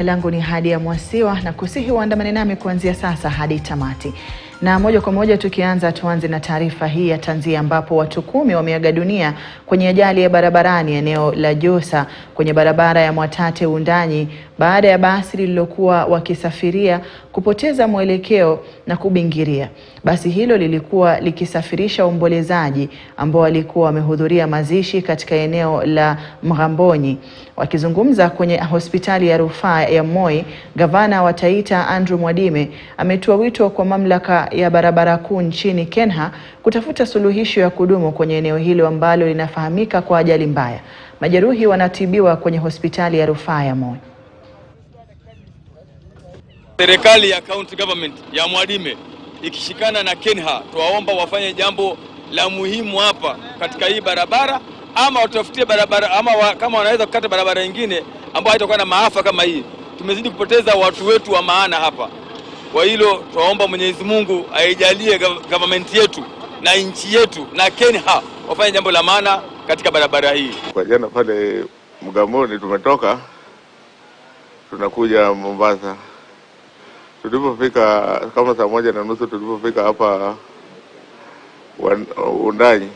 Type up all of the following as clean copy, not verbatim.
Langu ni Hadi ya Mwasiwa na kusihi uandamane nami kuanzia sasa hadi tamati. Na moja kwa moja tuanze na taarifa hii ya tanzia ambapo watu 10 wameaga dunia kwenye ajali ya barabarani eneo la Josa kwenye barabara ya Mwatate Wundanyi baada ya basi lililokuwa wakisafiria kupoteza mwelekeo na kubingiria. Basi hilo lilikuwa likisafirisha waombolezaji ambao walikuwa wamehudhuria mazishi katika eneo la Mghambonyi. Wakizungumza kwenye hospitali ya rufaa ya Moi, gavana wa Taita Andrew Mwadime ametoa wito kwa mamlaka ya barabara kuu nchini Kenya kutafuta suluhisho ya kudumu kwenye eneo hilo ambalo linafahamika kwa ajali mbaya. Majeruhi wanatibiwa kwenye hospitali ya rufaa ya Moi. Serikali ya county government ya Mwadime ikishikana na Kenya tuwaomba wafanye jambo la muhimu hapa katika hii barabara, ama watafutie barabara kama wanaweza kukata barabara nyingine ambayo haitakuwa na maafa kama hii. Tumezidi kupoteza watu wetu wa maana hapa. Kwa hilo tuwaomba Mwenyezi Mungu aijalie government yetu na nchi yetu na Kenya wafanye jambo la maana katika barabara hii. Kwa jana pale Mghambonyi tumetoka tunakuja Mombasa. Tulipofika kama saa 1:30 tulipofika hapa Wundanyi.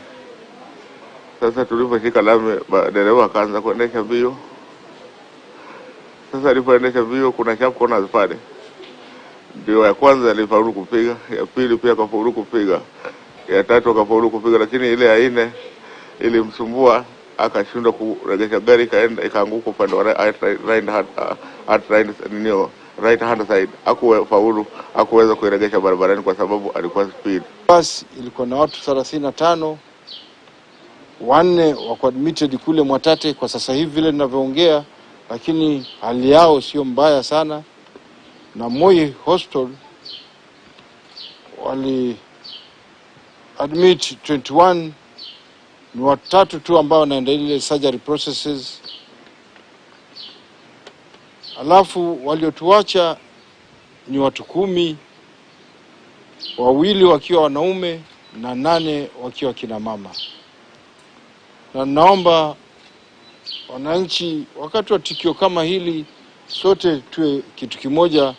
Sasa tulipofika lami dereva akaanza kuendesha mbio. Sasa alipoendesha mbio kuna sharp corners pale. Ndio ya kwanza alifaulu kupiga, ya pili pia kafaulu kupiga, ya tatu kafaulu kupiga, lakini ile ya 4 ilimsumbua akashindwa kuregesha gari kaenda ikaanguka upande wa right hand side. Hakuweza kuiregesha barabarani kwa sababu alikuwa speed. Basi ilikuwa na watu 35, 4 wako admitted kule Mwatate kwa sasa hivi vile ninavyoongea, lakini hali yao sio mbaya sana. Na Moi Hospital wali admit 21, ni watatu tu ambao wanaendelea surgery processes. Alafu waliotuacha ni watu 10, 2 wakiwa wanaume na 8 wakiwa kina mama. Na naomba wananchi wakati wa tukio kama hili sote tuwe kitu kimoja,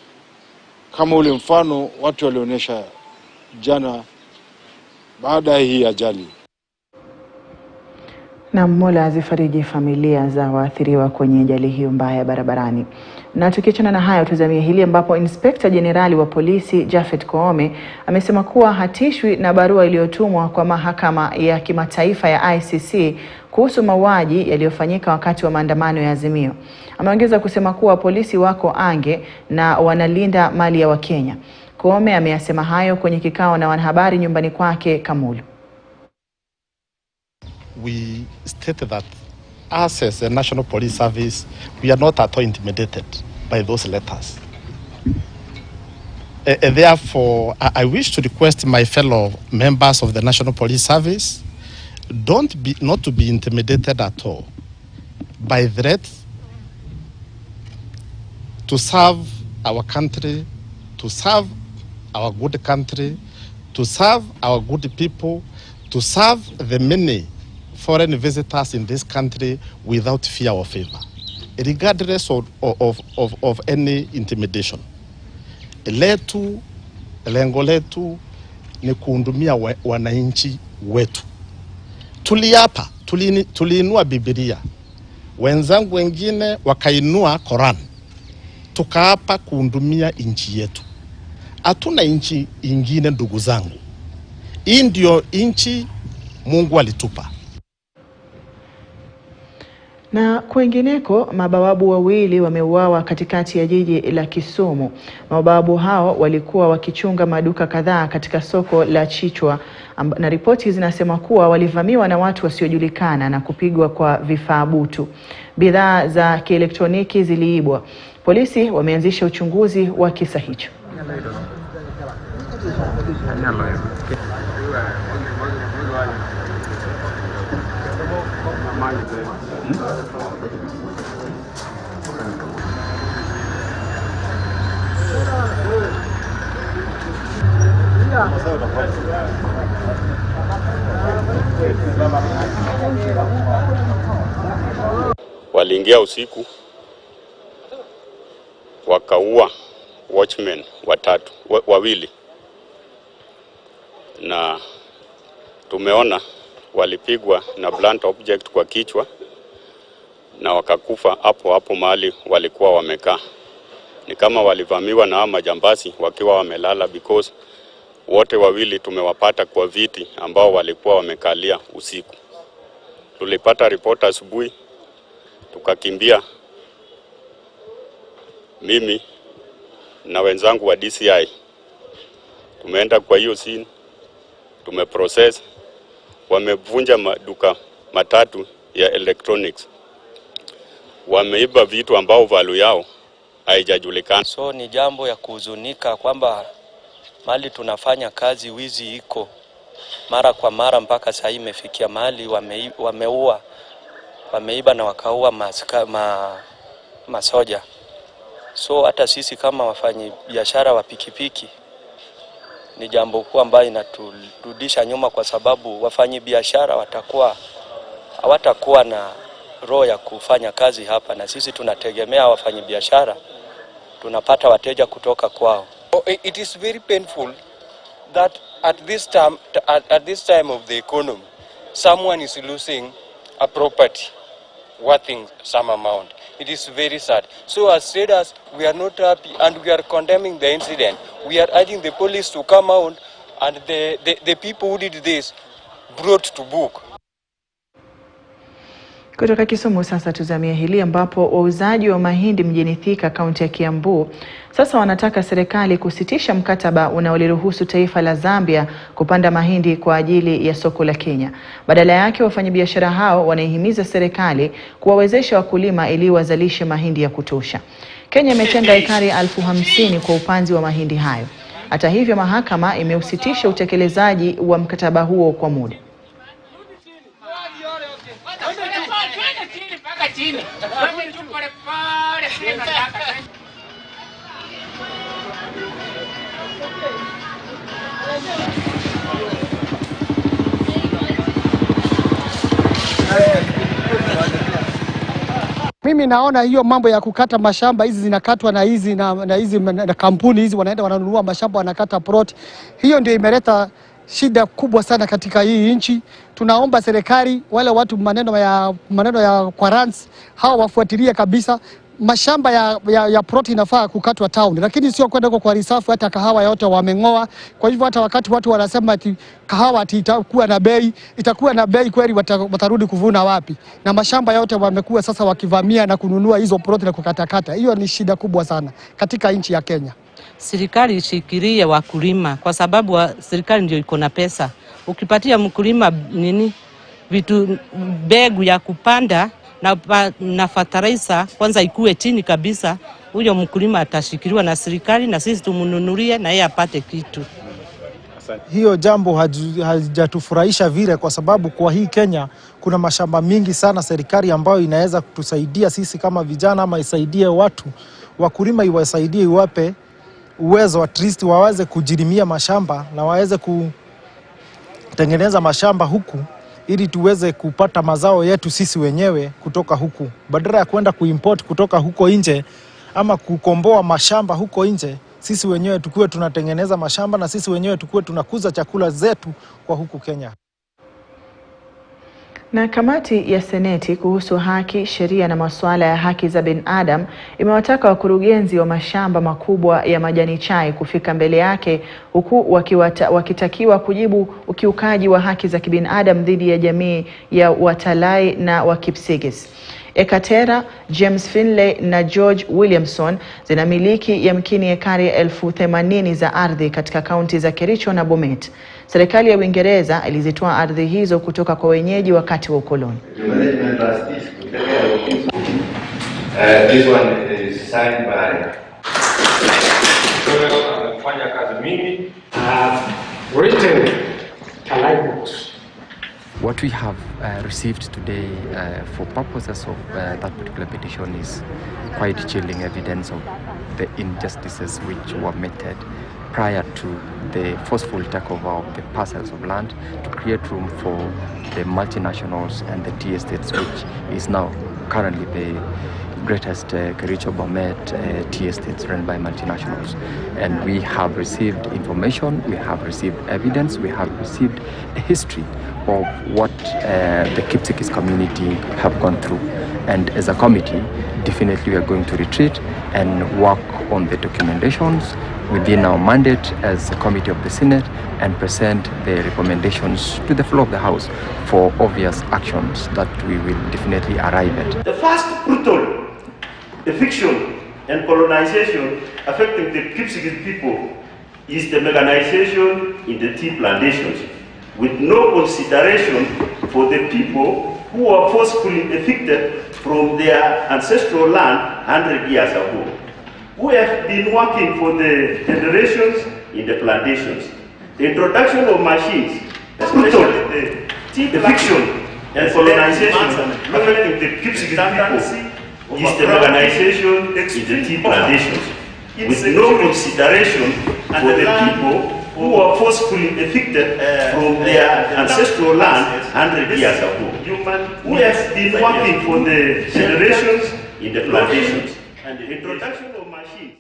kama ule mfano watu walionyesha jana baada ya hii ajali. Na Mola azifariji familia za waathiriwa kwenye ajali hiyo mbaya barabarani. Na tukiachana na hayo tuzamie hili ambapo Inspector Generali wa polisi Japhet Koome amesema kuwa hatishwi na barua iliyotumwa kwa mahakama ya kimataifa ya ICC kuhusu mauaji yaliyofanyika wakati wa maandamano ya Azimio. Ameongeza kusema kuwa polisi wako ange na wanalinda mali ya Wakenya. Koome ameyasema hayo kwenye kikao na wanahabari nyumbani kwake Kamulu. We stated that us as a National Police Service, we are not at all intimidated by those letters. Therefore, I wish to request my fellow members of the National Police Service not to be intimidated at all by threats to serve our country, to serve our good country, to serve our good people, to serve the many foreign visitors in this country without fear or favor, regardless of any intimidation. Lengo letu ni kuhudumia wananchi wetu. Tuliapa, tuliinua Biblia, wenzangu wengine wakainua Quran. Tukaapa kuhudumia nchi yetu. Hatuna nchi ingine ndugu zangu. Hii ndio nchi Mungu alitupa. Na kwingineko, mabawabu 2 wameuawa katikati ya jiji la Kisumu. Mabawabu hao walikuwa wakichunga maduka kadhaa katika soko la Chichwa, na ripoti zinasema kuwa walivamiwa na watu wasiojulikana na kupigwa kwa vifaa butu. Bidhaa za kielektroniki ziliibwa. Polisi wameanzisha uchunguzi wa kisa hicho. Waliingia usiku wakaua watchmen wawili, na tumeona walipigwa na blunt object kwa kichwa na wakakufa hapo mahali walikuwa wamekaa. Ni kama walivamiwa na majambazi wakiwa wamelala, because wote wawili tumewapata kwa viti ambao walikuwa wamekalia usiku. Tulipata ripoti asubuhi, tukakimbia mimi na wenzangu wa DCI. Tumeenda kwa hiyo scene, tumeprocess, wamevunja maduka matatu ya electronics. Wameiba vitu ambao value yao haijajulikana. So ni jambo ya kuhuzunika kwamba mali tunafanya kazi wizi iko mara kwa mara, mpaka sasa imefikia mahali wameiba na wakaua masoja. So hata sisi kama wafanyi biashara wa pikipiki ni jambo kubwa ambayo inaturudisha nyuma, kwa sababu wafanyi biashara hawatakuwa na roho ya kufanya kazi hapa, na sisi tunategemea wafanyi biashara, tunapata wateja kutoka kwao. It is very painful that at this time of the economy, someone is losing a property worth some amount. It is very sad. So as traders, we are not happy and we are condemning the incident. We are urging the police to come out and the people who did this brought to book. Kutoka Kisumu sasa tuzamia hili ambapo wauzaji wa mahindi mjini Thika, kaunti ya Kiambu, sasa wanataka serikali kusitisha mkataba unaoliruhusu taifa la Zambia kupanda mahindi kwa ajili ya soko la Kenya. Badala yake wafanyabiashara hao wanaihimiza serikali kuwawezesha wakulima ili wazalishe mahindi ya kutosha. Kenya imetenga ekari 50,000 kwa upanzi wa mahindi hayo. Hata hivyo, mahakama imeusitisha utekelezaji wa mkataba huo kwa muda. Mimi naona hiyo mambo ya kukata mashamba hizi zinakatwa na hizi na kampuni hizi wanaenda wananunua mashamba wanakata plot. Hiyo ndio imeleta shida kubwa sana katika hii nchi. Tunaomba serikali wale watu maneno ya quarants hao wafuatilie kabisa. Mashamba ya plot inafaa kukatwa town, lakini sio kwenda kwa risafu. Hata kahawa yote wamengoa. Kwa hivyo hata wakati watu wanasema ati kahawa itakuwa na bei kweli, watarudi kuvuna wapi? Na mashamba yote wamekuwa sasa wakivamia na kununua hizo plot na kukatakata. Hiyo ni shida kubwa sana katika nchi ya Kenya. Serikali ishikilie wakulima, kwa sababu serikali ndio iko na pesa. Ukipatia mkulima vitu mbegu ya kupanda na fertilizer kwanza ikuwe chini kabisa, huyo mkulima atashikiliwa na serikali na sisi tumununulie na yeye apate kitu. Hiyo jambo hajatufurahisha vile, kwa sababu kwa hii Kenya kuna mashamba mingi sana serikali ambayo inaweza kutusaidia sisi kama vijana, ama isaidie watu wakulima, iwasaidie, iwape uwezo at least waweze kujirimia mashamba na waweze kutengeneza mashamba huku ili tuweze kupata mazao yetu sisi wenyewe kutoka huku, badala ya kwenda kuimport kutoka huko nje ama kukomboa mashamba huko nje. Sisi wenyewe tukue tunatengeneza mashamba na sisi wenyewe tukue tunakuza chakula zetu kwa huku Kenya. Na kamati ya Seneti kuhusu haki, sheria na masuala ya haki za binadamu imewataka wakurugenzi wa mashamba makubwa ya majani chai kufika mbele yake, huku wakitakiwa kujibu ukiukaji wa haki za kibinadamu dhidi ya jamii ya Watalai na Wakipsigis. Ekatera, James Finlay na George Williamson zinamiliki yamkini ekari 80,000 za ardhi katika kaunti za Kericho na Bomet. Serikali ya Uingereza ilizitoa ardhi hizo kutoka kwa wenyeji wakati wa ukoloni. This one is signed by kufanya kazi mingi. Written books. What we have received today for purposes of that particular petition is quite chilling evidence of the injustices which were meted prior to the forceful takeover of the parcels of land to create room for the multinationals and the tea estates, which is now currently the greatest Kericho Bomet tea estates run by multinationals. And we have received information, we have received evidence, we have received a history of what the Kipsigis community have gone through. And as a committee, definitely we are going to retreat and work on the documentations within our mandate as a committee of the Senate and present the recommendations to the floor of the House for obvious actions that we will definitely arrive at. The first brutal eviction and colonization affecting the Kipsigis people is the mechanization in the tea plantations, with no consideration for the people who were forcefully evicted from their ancestral land 100 years ago, who have been working for the generations in the plantations. The introduction of machines, especially the tea eviction and colonization affecting the Kipsigis people, is the mechanization in the tea plantations, with no consideration for the people who were forcefully evicted from their ancestral land 100 years ago, who have been working for the generations in the plantations. And the introduction of machines.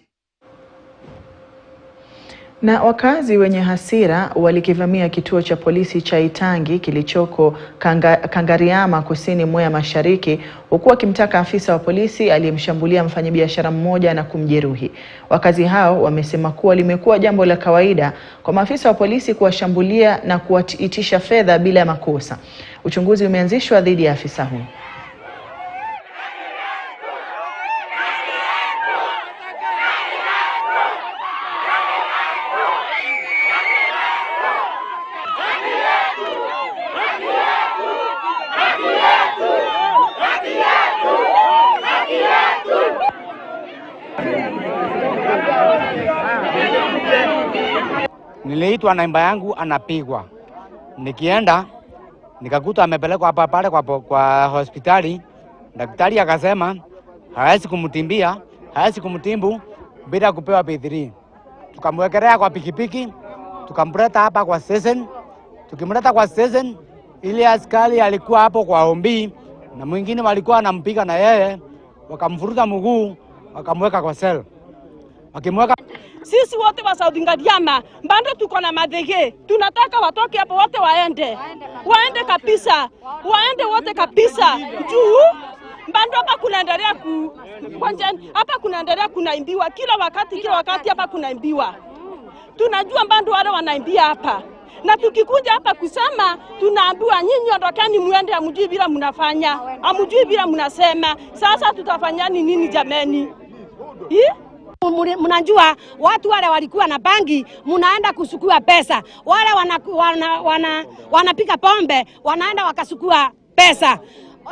Na wakazi wenye hasira walikivamia kituo cha polisi cha Itangi kilichoko Kangariama kusini mwa mashariki, huku wakimtaka afisa wa polisi aliyemshambulia mfanyabiashara mmoja na kumjeruhi. Wakazi hao wamesema kuwa limekuwa jambo la kawaida kwa maafisa wa polisi kuwashambulia na kuwaitisha fedha bila makosa. Uchunguzi umeanzishwa dhidi ya afisa huyo. Niliitwa namba yangu anapigwa. Nikienda nikakuta amepelekwa hapa pale kwa hospitali. Daktari akasema hawezi kumtimbia, hawezi kumtimbu bila kupewa P3. Tukamwekelea kwa pikipiki, tukamleta hapa kwa station. Tukimleta kwa station, ile askari alikuwa hapo kwa ombi na mwingine walikuwa anampiga na yeye, wakamvuruta mguu, wakamweka kwa cell. Wakimweka sisi wote wa South Ngadiama bado tuko na madege, tunataka watoke hapo wote waende kabisa, waende wote kabisa. Juu bado hapa kunaendelea hapa kunaendelea kunaimbiwa kila wakati hapa kunaimbiwa. Tunajua bado wale wanaimbia hapa, na tukikuja hapa kusema tunaambiwa nyinyi ondokeni muende, amjui bila mnafanya, amjui bila mnasema. Sasa tutafanya nini jameni? Mnajua watu wale walikuwa na bangi, mnaenda kusukua pesa. Wale wanapika pombe, wanaenda wakasukua pesa.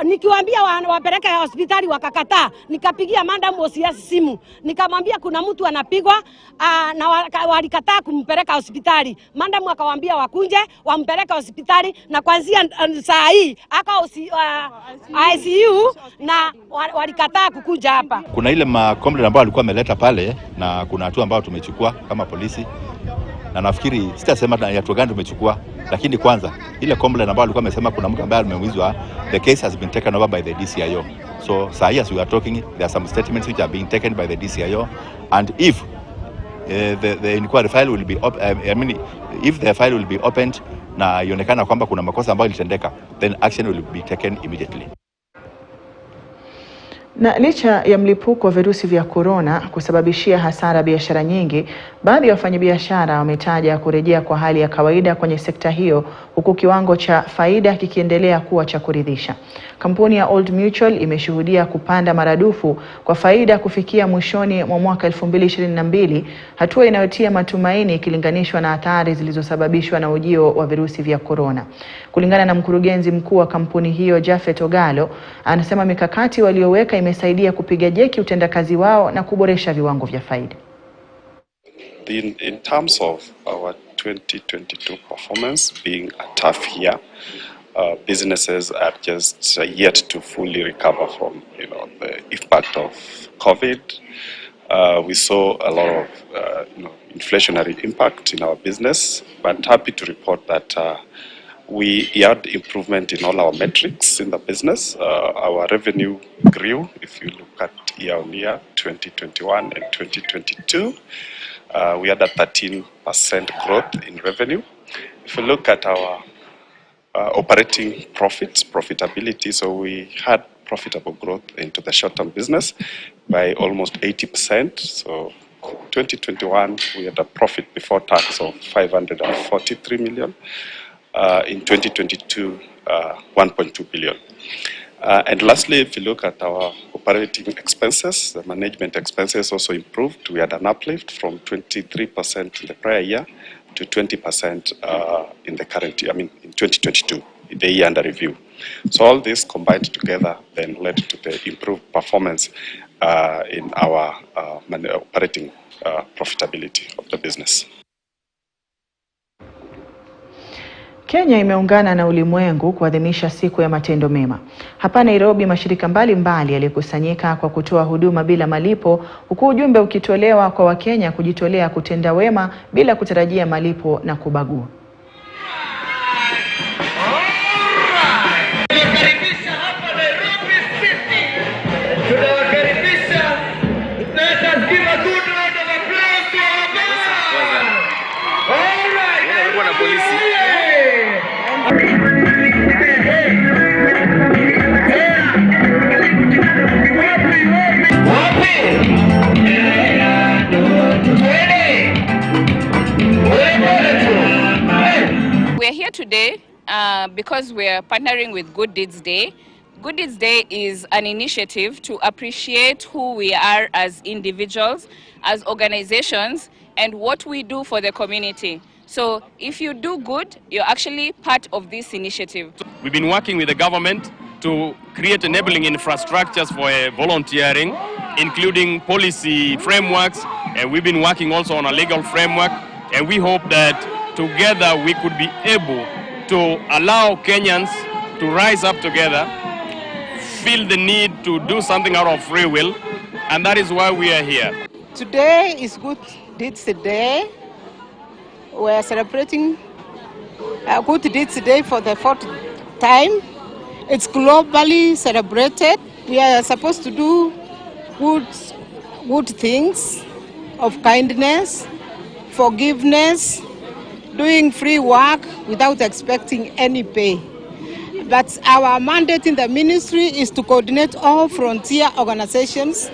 Nikiwaambia wapeleke hospitali wakakataa. Nikapigia madam OCS simu, nikamwambia kuna mtu anapigwa na walikataa kumpeleka hospitali. Madam akawaambia wakunje wampeleke hospitali, na kuanzia saa hii aka ICU na walikataa kukuja hapa. Kuna ile complaint ambayo alikuwa ameleta pale, na kuna hatua ambayo tumechukua kama polisi, na nafikiri sitasema na hatua gani tumechukua, lakini kwanza ile complaint ambayo alikuwa amesema kuna mtu ambaye ameumizwa, the case has been taken over by the DCIO. So as we are talking, there are some statements which are being taken by the DCIO, and if the inquiry file will be if the file will be opened na ionekana kwamba kuna makosa ambayo ilitendeka, then action will be taken immediately. Na licha ya mlipuko wa virusi vya corona kusababishia hasara biashara nyingi, baadhi ya wafanyabiashara wametaja kurejea kwa hali ya kawaida kwenye sekta hiyo, huku kiwango cha faida kikiendelea kuwa cha kuridhisha. Kampuni ya Old Mutual imeshuhudia kupanda maradufu kwa faida kufikia mwishoni mwa mwaka 2022, hatua inayotia matumaini ikilinganishwa na athari zilizosababishwa na ujio wa virusi vya corona. Kulingana na mkurugenzi mkuu wa kampuni hiyo Jafet Ogalo, anasema mikakati walioweka imesaidia kupiga jeki utendakazi wao na kuboresha viwango vya faida. In terms of our 2022 performance being a tough year, businesses are just yet to fully recover from the impact of COVID. We saw a lot of inflationary impact in our business, but happy to report that we had improvement in all our metrics in the business. Our revenue grew. If you look at year on year, 2021 and 2022. We had a 13% growth in revenue. If you look at our operating profitability, so we had profitable growth into the short-term business by almost 80%. So 2021, we had a profit before tax of 543 million. In 2022, 1.2 billion. And lastly, if you look at our operating expenses, the management expenses also improved. We had an uplift from 23% in the prior year to 20% in the current year, in 2022, in the year under review. So all this combined together then led to the improved performance in our operating profitability of the business. Kenya imeungana na ulimwengu kuadhimisha siku ya matendo mema. Hapa Nairobi, mashirika mbalimbali yalikusanyika kwa kutoa huduma bila malipo, huku ujumbe ukitolewa kwa Wakenya kujitolea kutenda wema bila kutarajia malipo na kubagua. We are here today because we are partnering with Good Deeds Day. Good Deeds Day is an initiative to appreciate who we are as individuals, as organizations, and what we do for the community. So if you do good, you're actually part of this initiative. We've been working with the government to create enabling infrastructures for volunteering, including policy frameworks, and we've been working also on a legal framework, and we hope that together we could be able to allow Kenyans to rise up together, feel the need to do something out of free will, and that is why we are here. Today is Good Deeds Day. We are celebrating Good Deeds Day for the 4th time. It's globally celebrated. We are supposed to do good things of kindness, forgiveness, doing free work without expecting any pay. But our mandate in the ministry is to coordinate all frontier organizations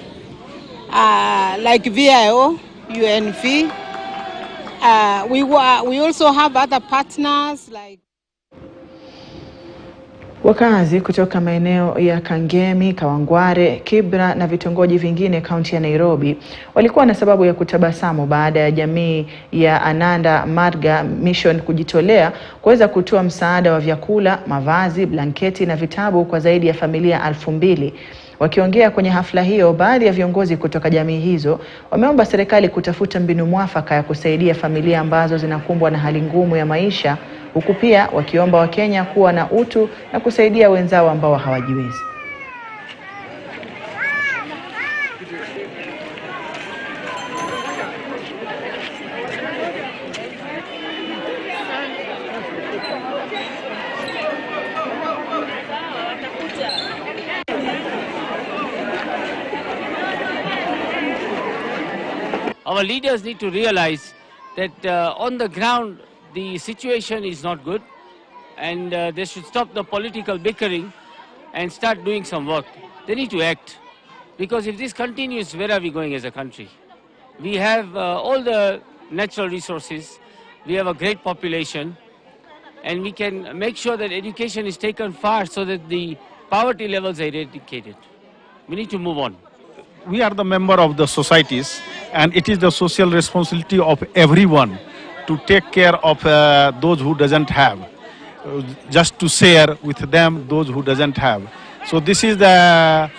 like VIO, UNV. We also have other partners like Wakazi kutoka maeneo ya Kangemi, Kawangware, Kibra na vitongoji vingine kaunti ya Nairobi walikuwa na sababu ya kutabasamu baada ya jamii ya Ananda Marga Mission kujitolea kuweza kutoa msaada wa vyakula, mavazi, blanketi na vitabu kwa zaidi ya familia 2,000. Wakiongea kwenye hafla hiyo, baadhi ya viongozi kutoka jamii hizo wameomba serikali kutafuta mbinu mwafaka ya kusaidia familia ambazo zinakumbwa na hali ngumu ya maisha, huku pia wakiomba Wakenya kuwa na utu na kusaidia wenzao ambao hawajiwezi. Our leaders need to realize that on the ground the situation is not good, and they should stop the political bickering and start doing some work. They need to act, because if this continues, where are we going as a country? We have all the natural resources, we have a great population, and we can make sure that education is taken far so that the poverty levels are eradicated. We need to move on. We are the member of the societies, and it is the social responsibility of everyone to take care of those who doesn't have, just to share with them those who doesn't have. So this is our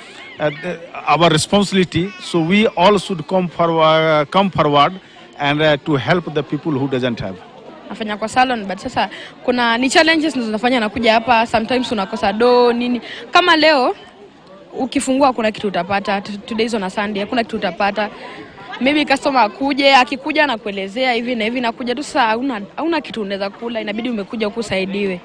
responsibility. So we all should come forward and to help the people who doesn't have. Nafanya kwa salon, but sasa kuna ni challenges zinazofanya nakuja hapa, sometimes unakosa do nini. Kama leo ukifungua kuna kitu utapata, today is on a Sunday kuna kitu utapata. Maybe customer akikuja na kuelezea hivi na hivi, nakuja tu saa hauna kitu unaweza kula, inabidi umekuja kusaidiwe.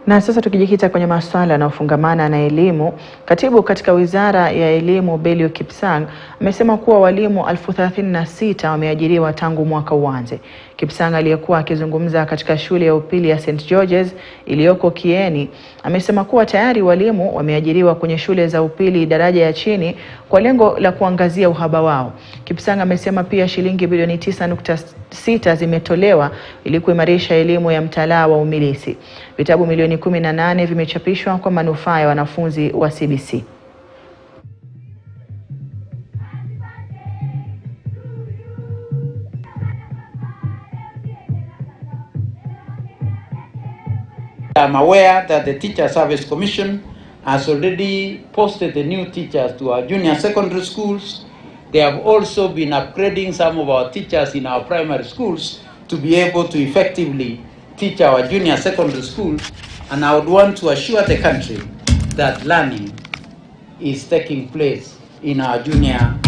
Na sasa tukijikita kwenye masuala yanayofungamana na elimu, katibu katika Wizara ya Elimu Belio Kipsang amesema kuwa walimu 36,000 wameajiriwa tangu mwaka uanze. Kipsang aliyekuwa akizungumza katika shule ya upili ya St. George's iliyoko Kieni amesema kuwa tayari walimu wameajiriwa kwenye shule za upili daraja ya chini kwa lengo la kuangazia uhaba wao. Kipsang amesema pia shilingi bilioni 9.6 zimetolewa ili kuimarisha elimu ya mtaala wa umilisi. Vitabu milioni 18 vimechapishwa kwa manufaa ya wanafunzi wa CBC. I'm aware that the Teacher Service Commission has already posted the new teachers to our junior secondary schools. They have also been upgrading some of our teachers in our primary schools to be able to effectively teach our junior secondary schools. And I would want to assure the country that learning is taking place in our junior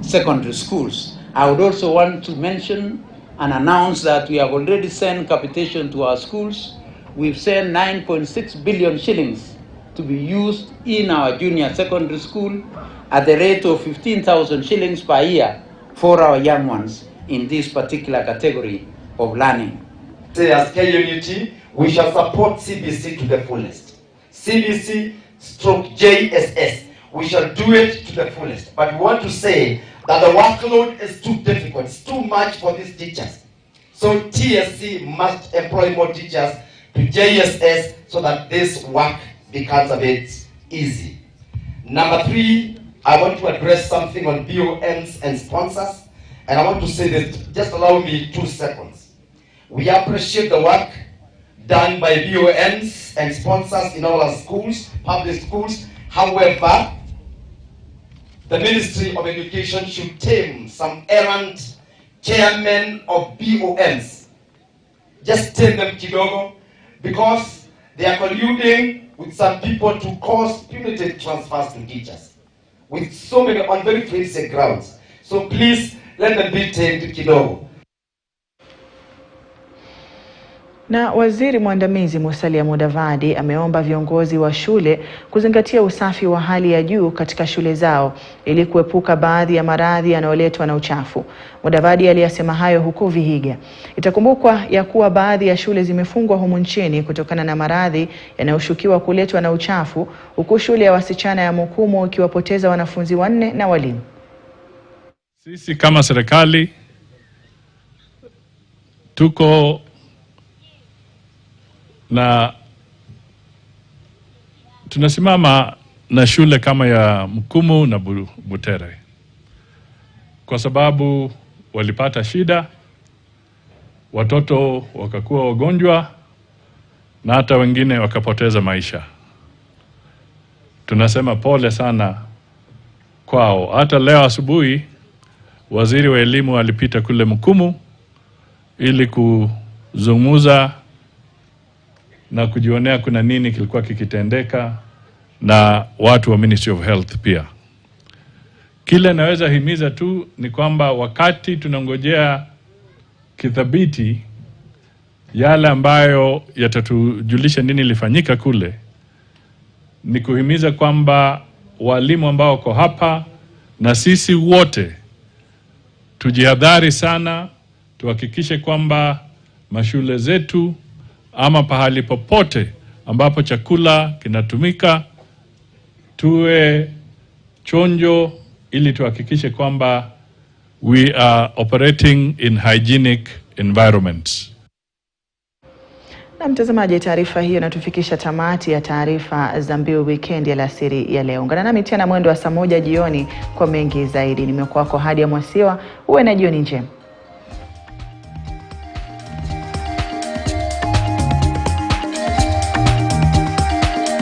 secondary schools. I would also want to mention and announce that we have already sent capitation to our schools. We've sent 9.6 billion shillings to be used in our junior secondary school at the rate of 15,000 shillings per year for our young ones in this particular category of learning. As KUNT, we shall support CBC to the fullest. CBC stroke JSS, we shall do it to the fullest. But we want to say that the workload is too difficult, it's too much for these teachers. So TSC must employ more teachers to JSS so that this work becomes a bit easy. Number 3, I want to address something on BOMs and sponsors. And I want to say this, just allow me 2 seconds. We appreciate the work done by BOMs and sponsors in all our schools, public schools. However, the Ministry of Education should tame some errant chairmen of BOMs. Just tame them kidogo, because they are colluding with some people to cause punitive transfers to teachers with so many on very flimsy grounds. So please let them be tamed kidogo. Na waziri mwandamizi Musalia Mudavadi ameomba viongozi wa shule kuzingatia usafi wa hali ya juu katika shule zao ili kuepuka baadhi ya maradhi yanayoletwa na uchafu. Mudavadi aliyasema hayo huko Vihiga. Itakumbukwa ya kuwa baadhi ya shule zimefungwa humu nchini kutokana na maradhi yanayoshukiwa kuletwa na uchafu, huku shule ya wasichana ya Mukumu ikiwapoteza wanafunzi 4 na walimu. Sisi kama serikali tuko na tunasimama na shule kama ya Mukumu na Butere kwa sababu walipata shida, watoto wakakuwa wagonjwa na hata wengine wakapoteza maisha. Tunasema pole sana kwao. Hata leo asubuhi waziri wa elimu alipita kule Mukumu ili kuzungumza na kujionea kuna nini kilikuwa kikitendeka na watu wa Ministry of Health pia. Kile naweza himiza tu ni kwamba wakati tunangojea kithabiti yale ambayo yatatujulisha nini lifanyika kule, ni kuhimiza kwamba walimu ambao wako hapa na sisi wote tujihadhari sana, tuhakikishe kwamba mashule zetu ama pahali popote ambapo chakula kinatumika tuwe chonjo ili tuhakikishe kwamba we are operating in hygienic environments. Na mtazamaji, taarifa hiyo inatufikisha tamati ya taarifa za Mbiu Weekend ya alasiri ya leo. Ungana nami tena mwendo wa saa 1 jioni kwa mengi zaidi. Nimekuwa kwa Hadia Mwasiwa, uwe na jioni njema.